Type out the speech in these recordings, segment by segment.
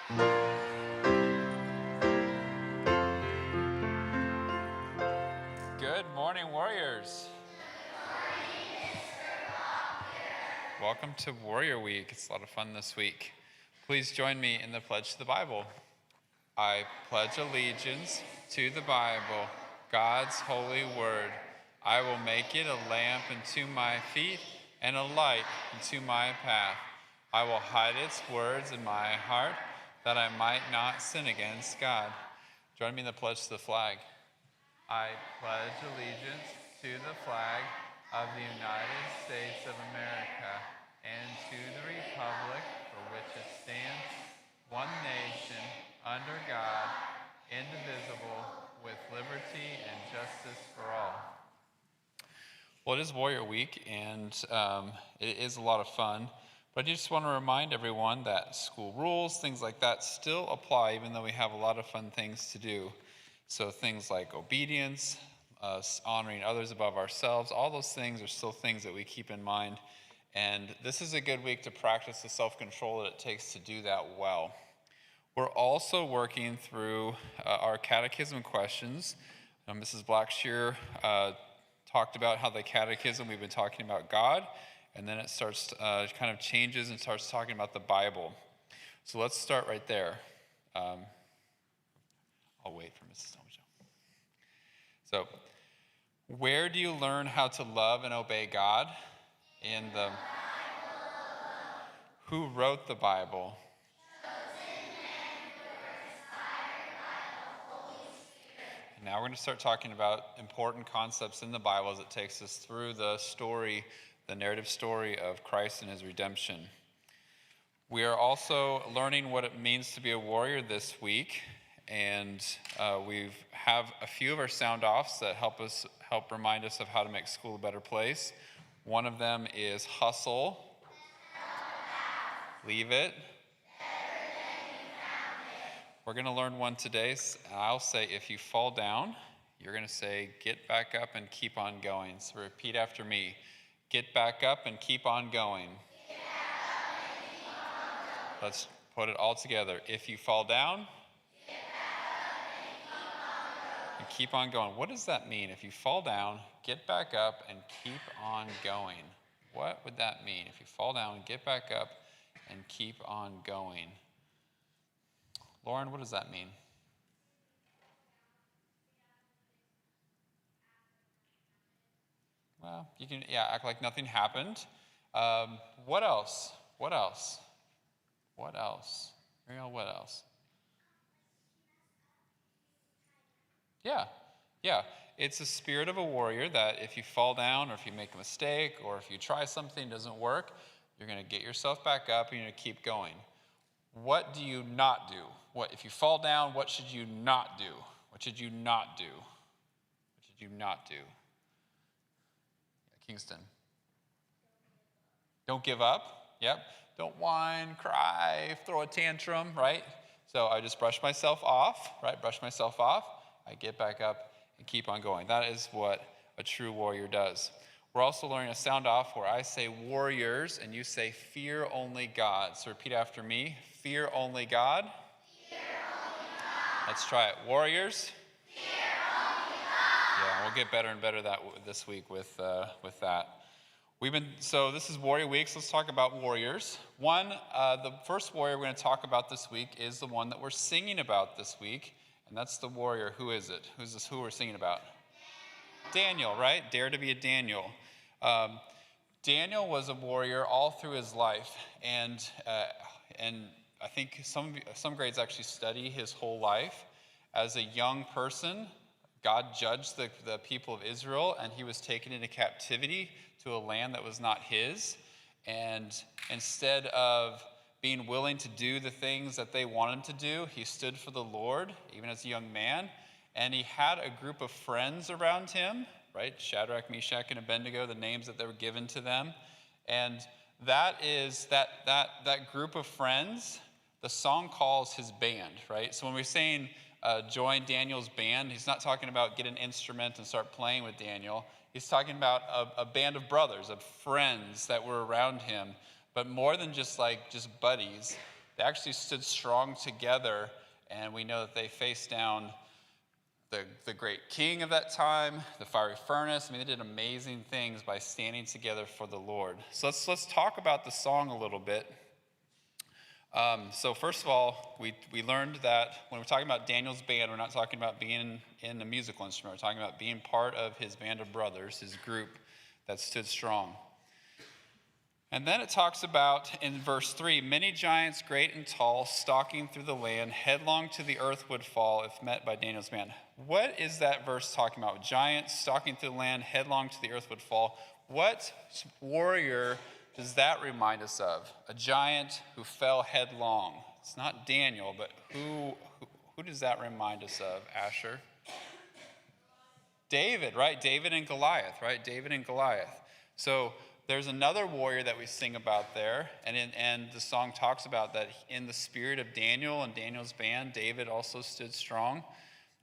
Good morning, Warriors. Welcome to Warrior Week. It's a lot of fun this week. Please join me in the pledge to the Bible. I pledge allegiance to the Bible, God's holy word. I will make it a lamp unto my feet and a light unto my path. I will hide its words in my heart that I might not sin against God. Join me in the pledge to the flag. I pledge allegiance to the flag of the United States of America and to the republic for which it stands, one nation, under God, indivisible, with liberty and justice for all. Well, it is Warrior Week, and it is a lot of fun. But I just want to remind everyone that school rules, things like that, still apply, even though we have a lot of fun things to do. So things like obedience, honoring others above ourselves, all those things are still things that we keep in mind. And this is a good week to practice the self-control that it takes to do that well. We're also working through our catechism questions. Mrs. Blackshear talked about how the catechism, we've been talking about God, and then it starts kind of changes and starts talking about the Bible. So let's start right there. I'll wait for Mrs. Tomajo. So, where do you learn how to love and obey God? In the Who wrote the Bible? And now we're going to start talking about important concepts in the Bible as it takes us through the story, the narrative story of Christ and his redemption. We are also learning what it means to be a warrior this week. And we have a few of our sound offs that help remind us of how to make school a better place. One of them is hustle, leave it. We're going to learn one today. I'll say if you fall down, you're going to say get back up and keep on going. So repeat after me. Get back up and keep on going. Let's put it all together. If you fall down, and keep on going. What does that mean? If you fall down, get back up and keep on going. What would that mean? If you fall down, get back up and keep on going. Lauren, what does that mean? Well, you can, act like nothing happened. What else? What else? What else? Ariel, what else? Yeah. It's a spirit of a warrior that if you fall down or if you make a mistake or if you try something doesn't work, you're going to get yourself back up and you're going to keep going. What do you not do? If you fall down, what should you not do? What should you not do? What should you not do? Kingston. Don't give up. Yep. Don't whine, cry, throw a tantrum, right? So I just brush myself off, right? Brush myself off. I get back up and keep on going. That is what a true warrior does. We're also learning a sound off where I say warriors and you say fear only God. So repeat after me. Fear only God. Fear only God. Let's try it. Warriors. Fear only God. Yeah, we'll get better and better this week with that. So this is Warrior Week, so let's talk about warriors. The first warrior we're going to talk about this week is the one that we're singing about this week. And that's the warrior. Who is it? Who we're singing about? Daniel, right? Dare to be a Daniel. Daniel was a warrior all through his life, and I think some grades actually study his whole life. As a young person, God judged the people of Israel, and he was taken into captivity to a land that was not his. And instead of being willing to do the things that they wanted him to do, he stood for the Lord, even as a young man. And he had a group of friends around him, right? Shadrach, Meshach, and Abednego, the names that were given to them. And that group of friends, the song calls his band, right? So when we're saying join Daniel's band, he's not talking about get an instrument and start playing with Daniel. He's talking about a band of brothers, of friends that were around him. But more than just buddies, they actually stood strong together, and we know that they faced down the great king of that time, the fiery furnace. I mean, they did amazing things by standing together for the Lord. So let's talk about the song a little bit. So first of all, we learned that when we're talking about Daniel's band, we're not talking about being in a musical instrument. We're talking about being part of his band of brothers, his group that stood strong. And then it talks about, in verse 3, many giants, great and tall, stalking through the land, headlong to the earth would fall if met by Daniel's band. What is that verse talking about? Giants stalking through the land, headlong to the earth would fall. What warrior does that remind us of? A giant who fell headlong. It's not Daniel, but who does that remind us of, Asher? David, right? David and Goliath, right? David and Goliath. So there's another warrior that we sing about there, and the song talks about that in the spirit of Daniel and Daniel's band, David also stood strong.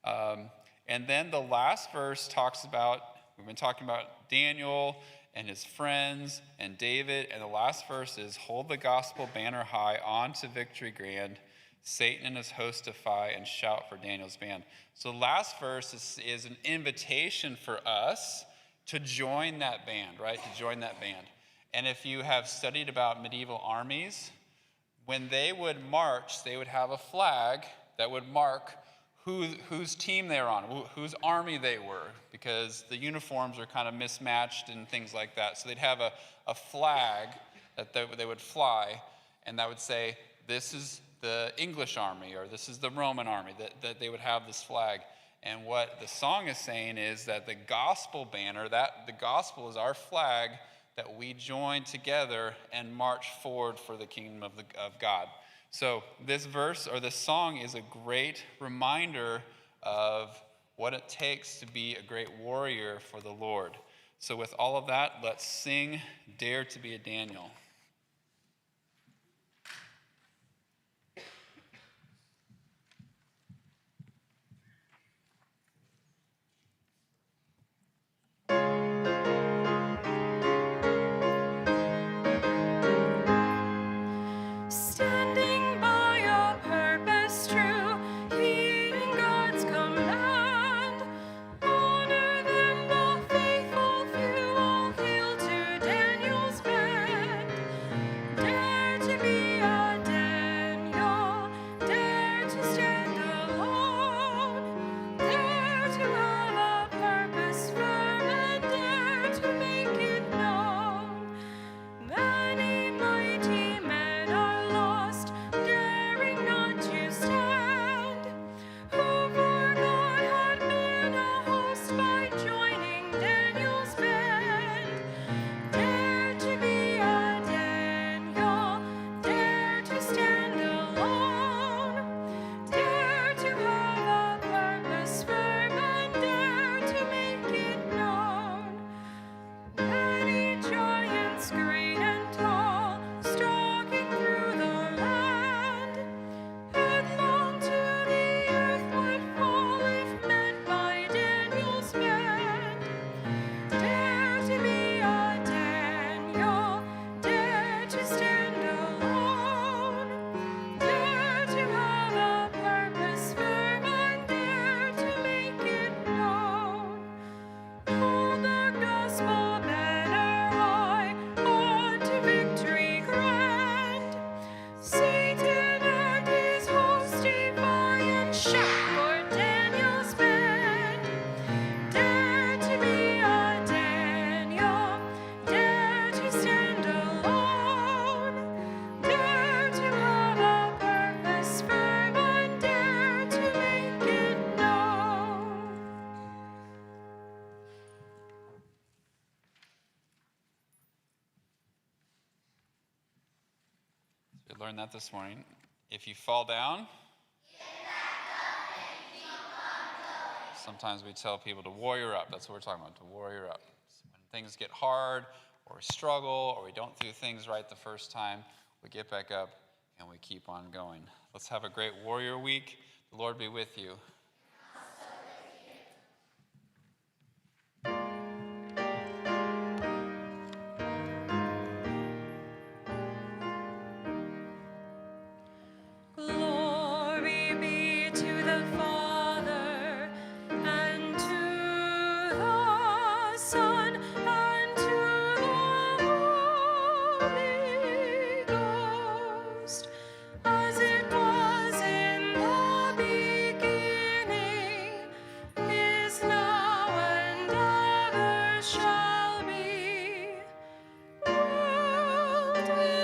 And then the last verse talks about, we've been talking about Daniel and his friends and David, and the last verse is, hold the gospel banner high, on to victory grand, Satan and his host defy, and shout for Daniel's band. So the last verse is an invitation for us to join that band, right? To join that band. And if you have studied about medieval armies, when they would march, they would have a flag that would mark whose team they were on, whose army they were, because the uniforms are kind of mismatched and things like that. So they'd have a flag that they would fly, and that would say, this is the English army, or this is the Roman army, that they would have this flag. And what the song is saying is that the gospel banner, that the gospel is our flag that we join together and march forward for the kingdom of God. So this verse, or this song, is a great reminder of what it takes to be a great warrior for the Lord. So with all of that, let's sing Dare to be a Daniel. We learned that this morning. If you fall down, sometimes we tell people to warrior up. That's what we're talking about, to warrior up. So when things get hard, or we struggle, or we don't do things right the first time, we get back up and we keep on going. Let's have a great warrior week. The Lord be with you. with